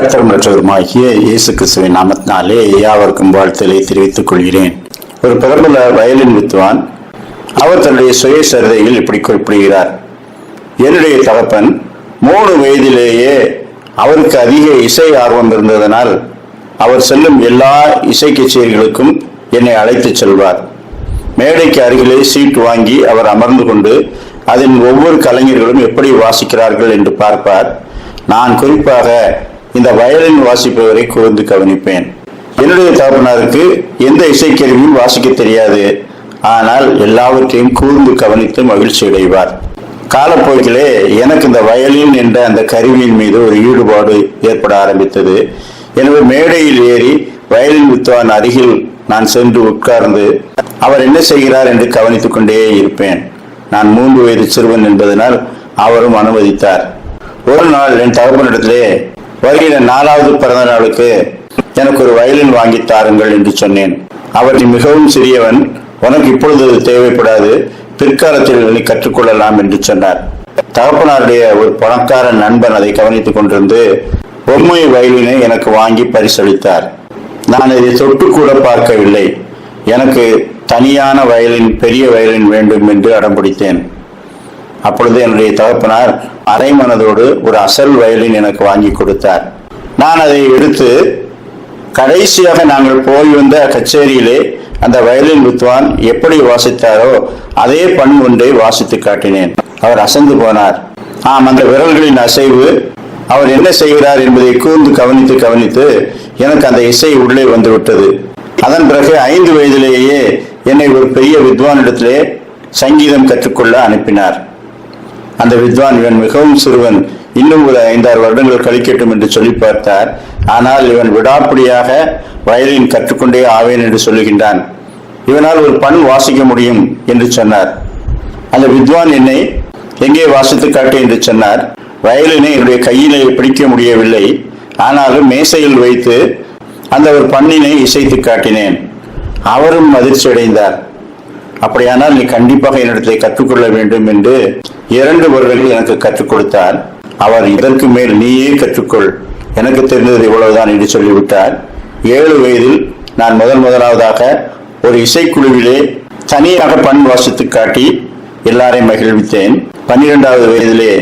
கர்த்தரும் இரட்சகருமாகிய இயேசு கிறிஸ்துவின் நாமத்தினாலே யாவருக்கும் வாழ்த்துக்களை தெரிவித்துக் கொள்கிறேன். ஒரு பிரபல வயலின் வித்வான் அவர் தன்னுடைய சுயசரிதையில் இப்படி குறிப்பிடுகிறார். என்னுடைய தகப்பன் 3 வயதிலேயே அவருக்கு அதிக இசை ஆர்வம் இருந்ததனால் அவர் செல்லும் எல்லா இசை கச்சேரிகளுக்கும் என்னை அழைத்து செல்வார். மேடைக்கு அருகிலே சீட் வாங்கி அவர் அமர்ந்து கொண்டு அதில் ஒவ்வொரு கலைஞர்களும் எப்படி வாசிக்கிறார்கள் என்று பார்ப்பார். நான் குறிப்பாக இந்த வயலின் வாசிப்பவரை கூர்ந்து கவனிப்பேன். என்னுடைய தகப்பனாருக்கு எந்த இசைக்கருவியும் வாசிக்க தெரியாது. ஆனால் எல்லாவற்றையும் கூர்ந்து கவனித்து மகிழ்ச்சி அடைவார். காலப்போக்கிலே எனக்கு இந்த வயலின் என்ற அந்த கருவியின் மீது ஒரு ஈடுபாடு ஏற்பட ஆரம்பித்தது. எனவே மேடையில் ஏறி வயலின் வித்வான் அருகில் நான் சென்று உட்கார்ந்து அவர் என்ன செய்கிறார் என்று கவனித்துக் கொண்டே இருப்பேன். நான் 3 வயது சிறுவன் என்பதனால் அவரும் அனுமதித்தார். ஒரு நாள் என் தகப்பனிடத்திலே வருகிற 4வது பிறந்த நாளுக்கு எனக்கு ஒரு வயலின் வாங்கி தாருங்கள் என்று சொன்னேன். அவர் மிகவும் சிறியவன், உனக்கு இப்பொழுது அது தேவைப்படாது, பிற்காலத்தில் நீ கற்றுக்கொள்ளலாம் என்று சொன்னார். தகப்பனாருடைய ஒரு பணக்கார நண்பன் அதை கவனித்துக் கொண்டிருந்து பொம்மை வயலினை எனக்கு வாங்கி பரிசளித்தார். நான் இதை தொட்டு கூட பார்க்கவில்லை. எனக்கு தனியான வயலின், பெரிய வயலின் வேண்டும் என்று அடம்பிடித்தேன். அப்பொழுது என்னுடைய தகப்பனார் அரை மனதோடு ஒரு அசல் வயலின் எனக்கு வாங்கி கொடுத்தார். நான் அதை எடுத்து கடைசியாக நாங்கள் போய் வந்த கச்சேரியிலே அந்த வயலின் வித்வான் எப்படி வாசித்தாரோ அதே பண் ஒன்றை வாசித்து காட்டினேன். அவர் அசந்து போனார். அந்த விரல்களின் அசைவு, அவர் என்ன செய்கிறார் என்பதை கூர்ந்து கவனித்து எனக்கு அந்த இசை உள்ளே வந்துவிட்டது. அதன் பிறகு 5 வயதிலேயே என்னை ஒரு பெரிய வித்வானிடத்திலே சங்கீதம் கற்றுக்கொள்ள அனுப்பினார். அந்த வித்வான் இவன் மிகவும் சிறுவன், இன்னும் ஒரு 5-6 வருடங்கள் கழிக்கட்டும் என்று சொல்லி பார்த்தார். ஆனால் இவன் விடாப்பிடியாக வயலின் கற்றுக்கொண்டே ஆவேன் என்று சொல்லுகின்றான், இவனால் ஒரு பண் வாசிக்க முடியும் என்று சொன்னார். அந்த வித்வான் என்னை எங்கே வாசித்து காட்டு என்று சொன்னார். வயலினை என்னுடைய கையிலே பிடிக்க முடியவில்லை. ஆனாலும் மேசையில் வைத்து அந்த ஒரு பண்ணினை இசைத்து காட்டினேன். அவரும் அதிர்ச்சி அடைந்தார். அப்படியானால் நீ கண்டிப்பாக என்னிடத்தை கற்றுக்கொள்ள வேண்டும் என்று 2 வருடங்கள் எனக்கு கற்றுக் கொடுத்தார். அவர் இதற்கு மேல் நீயே கற்றுக்கொள், எனக்கு தெரிந்தது இவ்வளவுதான் என்று சொல்லிவிட்டார். 7 வயதில் நான் முதலாவதாக ஒரு இசைக்குழுவிலே தனியாக பண் வாசித்து காட்டி எல்லாரையும் மகிழ்வித்தேன். 12வது வயதிலே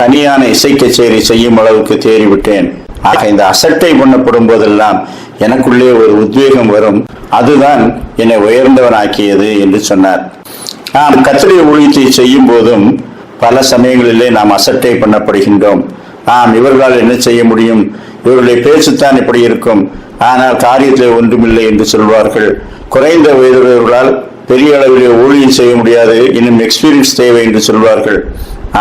தனியான இசை கச்சேரி செய்யும் அளவுக்கு தேறிவிட்டேன். ஆக இந்த அசட்டை பண்ணப்படும் போதெல்லாம் எனக்குள்ளே ஒரு உத்வேகம் வரும். அதுதான் என்னை உயர்ந்தவனாக்கியது என்று சொன்னார். கர்த்தருடைய ஊழியத்தை செய்யும் போதும் பல சமயங்களிலே நாம் அசட்டை பண்ணப்படுகின்றோம். இவர்களால் என்ன செய்ய முடியும், இவர்களுடைய பேச்சுத்தான் இப்படி இருக்கும், ஆனால் காரியத்திலே ஒன்றுமில்லை என்று சொல்வார்கள். குறைந்த வயதுள்ளவர்களால் பெரிய அளவிலே ஊழியம் செய்ய முடியாது, இன்னும் எக்ஸ்பீரியன்ஸ் தேவை என்று சொல்வார்கள்.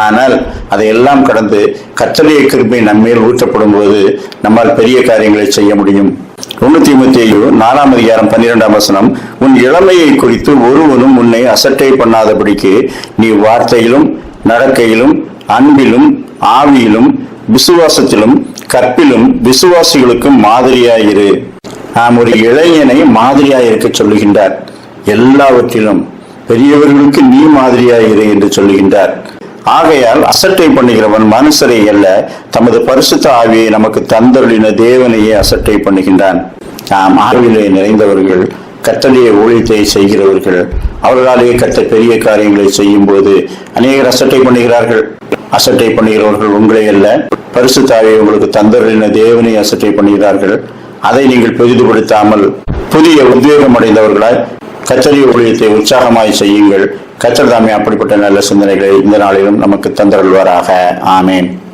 ஆனால் அதையெல்லாம் கடந்து கர்த்தருடைய கிருபை நம்மேல் ஊற்றப்படும் போது நம்மால் பெரிய காரியங்களை செய்ய முடியும். 1 தீமோத்தேயு 4ஆம் அதிகாரம் 12ஆம் வசனம், உன் இளமையை குறித்து ஒருவனும் உன்னை அசட்டை பண்ணாதபடிக்கு நீ வார்த்தையிலும் நடக்கையிலும் அன்பிலும் ஆவியிலும் விசுவாசத்திலும் கற்பிலும் விசுவாசிகளுக்கும் மாதிரியாயிரு. ஒரு இளைஞனை மாதிரியாயிருக்க சொல்லுகின்றார். எல்லாவற்றிலும் பெரியவர்களுக்கு நீ மாதிரியாயிரு என்று சொல்லுகின்றார். ஆகையால் அசட்டை பண்ணுகிறவன் மனுஷரை அல்ல, தமது பரிசுத்த ஆவியை நமக்கு தந்தருளின தேவனையே அசட்டை பண்ணுகின்றான். ஆவியிலே நிறைந்தவர்கள், கர்த்தருடைய ஊழியத்தை செய்கிறவர்கள், அவர்களாலேயே கர்த்தர் பெரிய காரியங்களை செய்யும் போது அநேகர் அசட்டை பண்ணுகிறார்கள். அசட்டை பண்ணுகிறவர்கள் உங்களை அல்ல, பரிசுத்த ஆவியை உங்களுக்கு தந்தருளின தேவனை அசட்டை பண்ணுகிறார்கள். அதை நீங்கள் பெரிதுபடுத்தாமல் புதிய உத்வேகம் அடைந்தவர்களாய் கர்த்தருடைய ஊழியத்தை உற்சாகமாய் செய்யுங்கள். கர்த்தர் தாமே அப்படிப்பட்ட நல்ல சிந்தனைகளை இந்த நாளிலும் நமக்கு தந்தருள்வாராக. ஆமேன்.